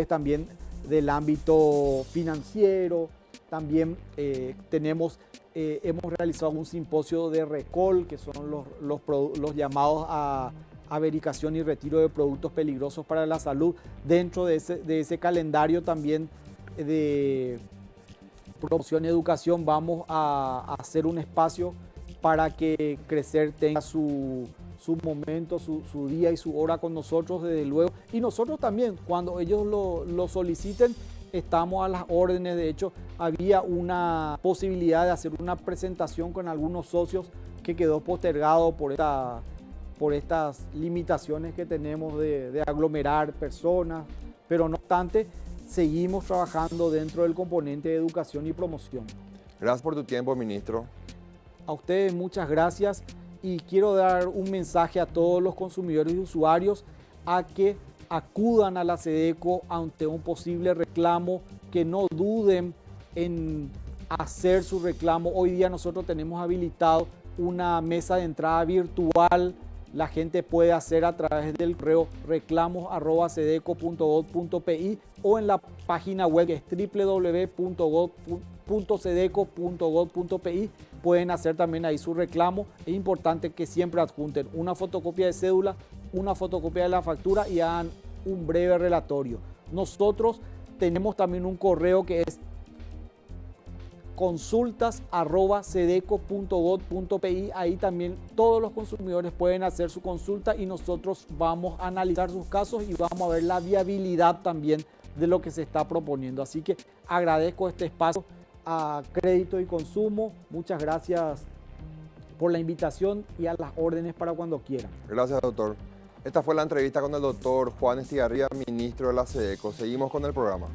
también del ámbito financiero. También hemos realizado un simposio de recall, que son los llamados a verificación y retiro de productos peligrosos para la salud. Dentro de ese calendario también de promoción y educación vamos a hacer un espacio para que Crecer tenga su momento, su día y su hora con nosotros, desde luego. Y nosotros también, cuando ellos lo soliciten, estamos a las órdenes. De hecho, había una posibilidad de hacer una presentación con algunos socios que quedó postergado por estas limitaciones que tenemos de aglomerar personas, pero no obstante, seguimos trabajando dentro del componente de educación y promoción. Gracias por tu tiempo, ministro. A ustedes muchas gracias y quiero dar un mensaje a todos los consumidores y usuarios a que acudan a la SEDECO ante un posible reclamo, que no duden en hacer su reclamo. Hoy día nosotros tenemos habilitado una mesa de entrada virtual. La gente puede hacer a través del correo reclamos@sedeco.gov.pi o en la página web que es www.sedeco.gov.pi. Pueden hacer también ahí su reclamo. Es importante que siempre adjunten una fotocopia de cédula, una fotocopia de la factura y hagan un breve relatorio. Nosotros tenemos también un correo que es consultas@sedeco.gov.pi. Ahí también todos los consumidores pueden hacer su consulta y nosotros vamos a analizar sus casos y vamos a ver la viabilidad también de lo que se está proponiendo. Así que agradezco este espacio a Crédito y Consumo. Muchas gracias por la invitación y a las órdenes para cuando quieran. Gracias, doctor. Esta fue la entrevista con el doctor Juan Estigarribia, ministro de la SEDECO. Seguimos con el programa.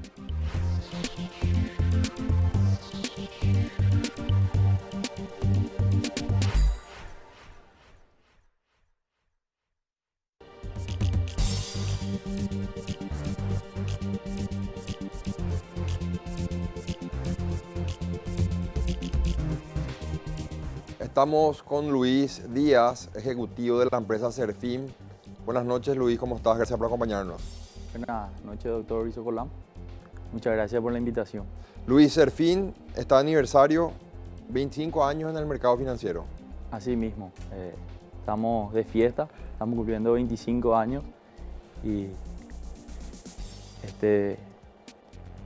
Estamos con Luis Díaz, ejecutivo de la empresa Serfin. Buenas noches, Luis, ¿cómo estás? Gracias por acompañarnos. Buenas noches, doctor Isocolán. Muchas gracias por la invitación. Luis, Serfin está de aniversario, 25 años en el mercado financiero. Así mismo, estamos de fiesta, estamos cumpliendo 25 años y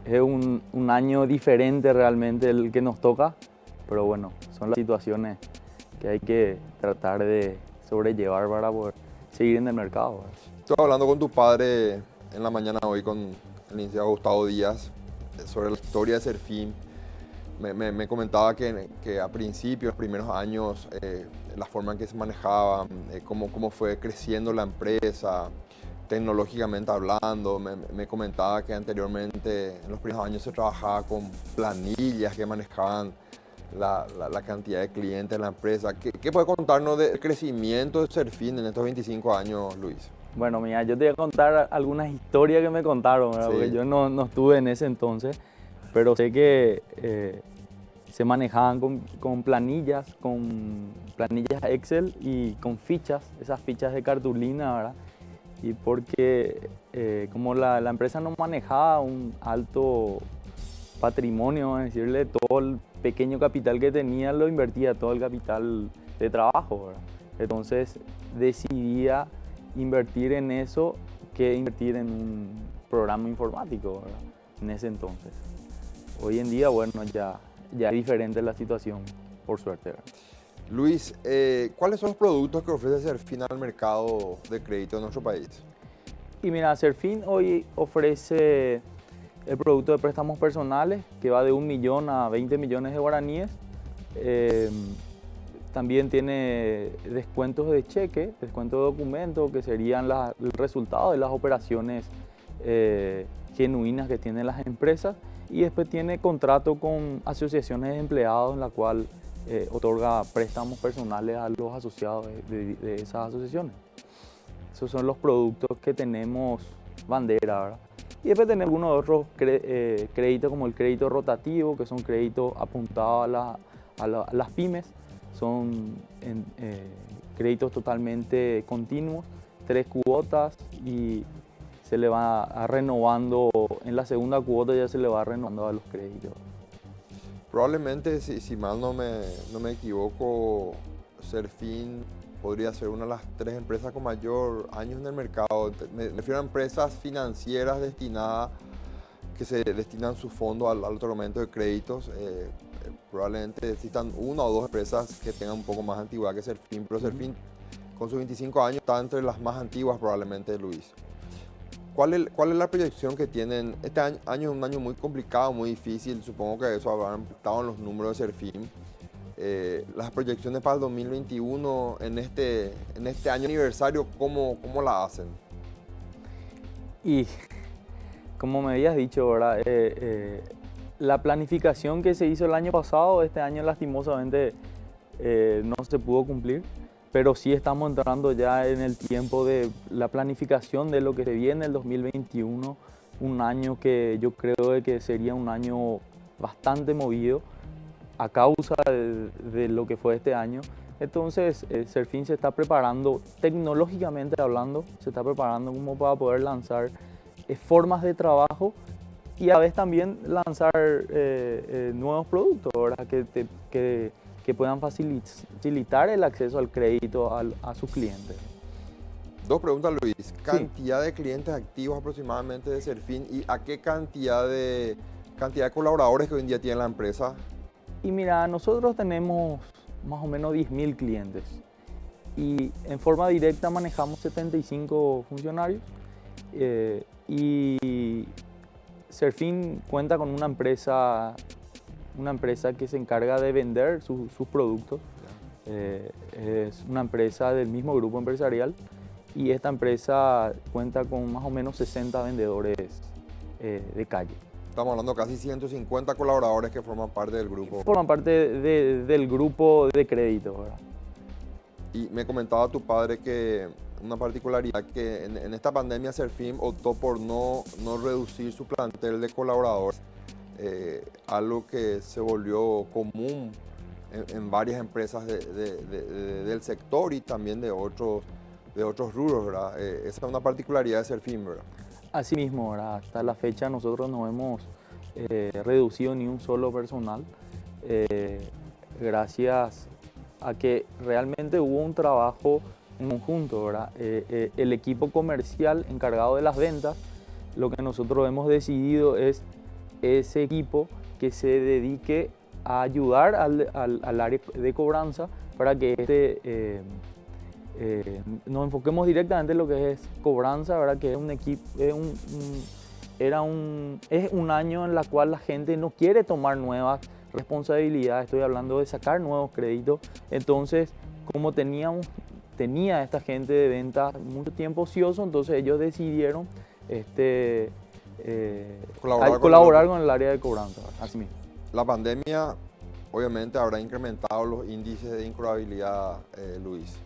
es un año diferente realmente el que nos toca, pero bueno, son las situaciones que hay que tratar de sobrellevar para poder seguir en el mercado. Estoy hablando con tu padre en la mañana hoy, con el licenciado Gustavo Díaz, sobre la historia de Serfin. Me comentaba que a principios, los primeros años, la forma en que se manejaban, cómo fue creciendo la empresa, tecnológicamente hablando. Me comentaba que anteriormente, en los primeros años, se trabajaba con planillas que manejaban la cantidad de clientes de la empresa. ¿Qué puede contarnos del crecimiento de Serfin en estos 25 años, Luis? Bueno, mira, yo te voy a contar algunas historias que me contaron, ¿verdad? Sí. Porque yo no estuve en ese entonces, pero sé que se manejaban con planillas Excel y con fichas, esas fichas de cartulina, ¿verdad? Y porque como la empresa no manejaba un alto patrimonio, vamos a decirle, todo el pequeño capital que tenía lo invertía, todo el capital de trabajo, ¿verdad? Entonces decidía invertir en eso que invertir en un programa informático, ¿verdad? En ese entonces. Hoy en día, bueno, ya es diferente la situación, por suerte, ¿verdad? Luis, ¿cuáles son los productos que ofrece Serfin al mercado de crédito en nuestro país? Y mira, Serfin hoy ofrece el producto de préstamos personales que va de 1 millón a 20 millones de guaraníes. También tiene descuentos de cheque, descuentos de documento, que serían el resultado de las operaciones genuinas que tienen las empresas. Y después tiene contrato con asociaciones de empleados en la cual otorga préstamos personales a los asociados de esas asociaciones. Esos son los productos que tenemos bandera, ¿verdad? Y después tenemos algunos otros créditos como el crédito rotativo, que son créditos apuntados a las pymes. Son créditos totalmente continuos, 3 cuotas y se le va renovando, en la segunda cuota ya se le va renovando a los créditos. Probablemente, si mal no me equivoco, Serfin podría ser una de las 3 empresas con mayor años en el mercado. Me refiero a empresas financieras que se destinan su fondo al otorgamiento de créditos. Probablemente existan 1 o 2 empresas que tengan un poco más antigüedad que Serfin, pero Serfin con sus 25 años está entre las más antiguas probablemente, Luis. ¿Cuál es la proyección que tienen? Este año es un año muy complicado, muy difícil, supongo que eso habrá impactado en los números de Serfin. Las proyecciones para el 2021 en este año aniversario, ¿cómo la hacen? Y como me habías dicho, ¿verdad? La planificación que se hizo el año pasado, este año lastimosamente no se pudo cumplir, pero sí estamos entrando ya en el tiempo de la planificación de lo que se viene el 2021, un año que yo creo que sería un año bastante movido a causa de lo que fue este año. Entonces, Serfin se está preparando, tecnológicamente hablando, se está preparando como para poder lanzar formas de trabajo y a la vez también lanzar nuevos productos, ¿verdad? Que puedan facilitar el acceso al crédito a sus clientes. 2 preguntas, Luis. ¿Cantidad de clientes activos aproximadamente de Serfin y a qué cantidad de colaboradores que hoy en día tiene la empresa? Y mira, nosotros tenemos más o menos 10.000 clientes y en forma directa manejamos 75 funcionarios y Serfin cuenta con una empresa que se encarga de vender sus productos. Es una empresa del mismo grupo empresarial y esta empresa cuenta con más o menos 60 vendedores de calle. Estamos hablando de casi 150 colaboradores que forman parte del grupo. Forman parte del grupo de crédito, ¿verdad? Y me comentaba tu padre que una particularidad que en esta pandemia Serfin optó por no reducir su plantel de colaboradores, algo que se volvió común en varias empresas del sector y también de otros rubros, ¿verdad? Esa es una particularidad de Serfin, ¿verdad? Así mismo, ¿verdad? Hasta la fecha nosotros no hemos reducido ni un solo personal, gracias a que realmente hubo un trabajo en conjunto, ¿verdad? El equipo comercial encargado de las ventas, lo que nosotros hemos decidido es ese equipo que se dedique a ayudar al área de cobranza para que nos enfoquemos directamente en lo que es cobranza, ¿verdad? Que es un equipo, es un año en el cual la gente no quiere tomar nuevas responsabilidades, estoy hablando de sacar nuevos créditos. Entonces, como tenía esta gente de venta mucho tiempo ocioso, entonces ellos decidieron colaborar con el área de cobranza, así mismo. La pandemia obviamente habrá incrementado los índices de incobrabilidad, Luis.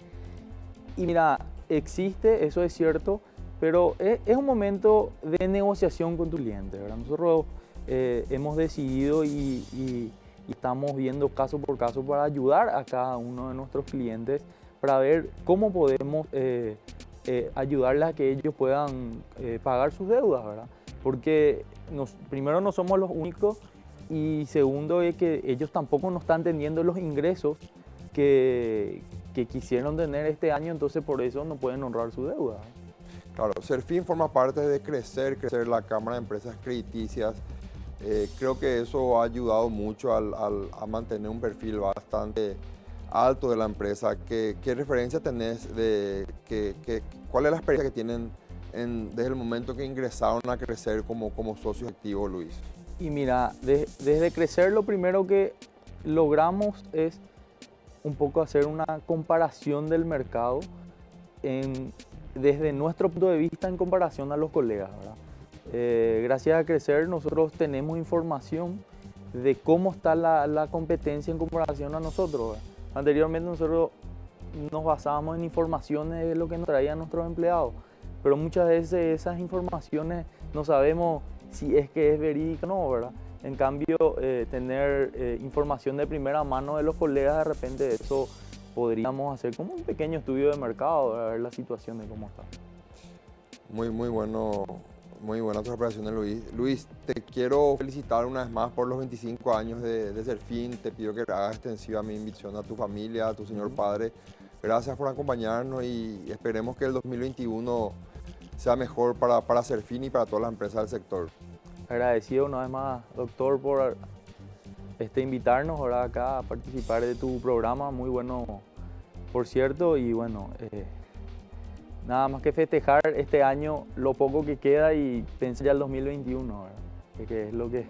Y mira, existe, eso es cierto, pero es un momento de negociación con tu cliente, ¿verdad? Nosotros hemos decidido y estamos viendo caso por caso para ayudar a cada uno de nuestros clientes para ver cómo podemos ayudarles a que ellos puedan pagar sus deudas, ¿verdad? Porque primero no somos los únicos y segundo es que ellos tampoco nos están teniendo los ingresos que quisieron tener este año, entonces por eso no pueden honrar su deuda. Claro, Serfin forma parte de crecer la Cámara de Empresas Crediticias. Creo que eso ha ayudado mucho a mantener un perfil bastante alto de la empresa. ¿Qué referencia tenés cuál es la experiencia que tienen desde el momento que ingresaron a crecer como socios activos, Luis? Y mira, desde crecer lo primero que logramos es un poco hacer una comparación del mercado desde nuestro punto de vista en comparación a los colegas, ¿verdad? Gracias a crecer nosotros tenemos información de cómo está la competencia en comparación a nosotros, ¿verdad? Anteriormente nosotros nos basábamos en informaciones de lo que nos traían nuestros empleados, pero muchas veces esas informaciones no sabemos si es que es verídica o no, ¿verdad? En cambio, tener información de primera mano de los colegas, de repente eso podríamos hacer como un pequeño estudio de mercado, a ver la situación de cómo está. Muy buena tu operaciones, Luis. Luis, te quiero felicitar una vez más por los 25 años de Serfin. Te pido que hagas extensiva mi invitación a tu familia, a tu señor padre. Gracias por acompañarnos y esperemos que el 2021 sea mejor para Serfin y para todas las empresas del sector. Agradecido una vez más, doctor, por invitarnos ahora acá a participar de tu programa, muy bueno, por cierto, y bueno, nada más que festejar este año lo poco que queda y pensar ya el 2021, ¿verdad? Que es lo que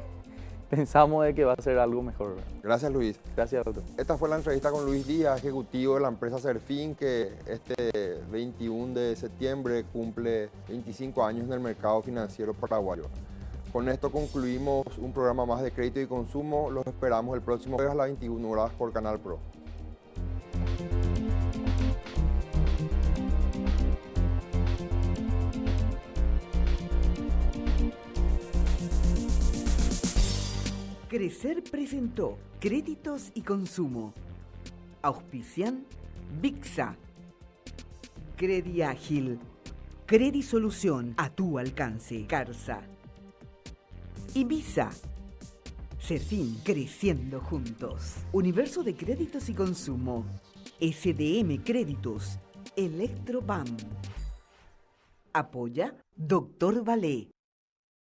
pensamos de que va a ser algo mejor, ¿verdad? Gracias, Luis. Gracias, doctor. Esta fue la entrevista con Luis Díaz, ejecutivo de la empresa Serfin, que este 21 de septiembre cumple 25 años en el mercado financiero paraguayo. Con esto concluimos un programa más de crédito y consumo. Los esperamos el próximo jueves a las 21 horas por Canal Pro. Crecer presentó Créditos y Consumo. Auspician Bixa, Crediágil, Credisolución a tu alcance, Carsa. Ibiza. Serfin, creciendo juntos. Universo de Créditos y Consumo. SDM Créditos. Electrobam. Apoya Dr. Valé.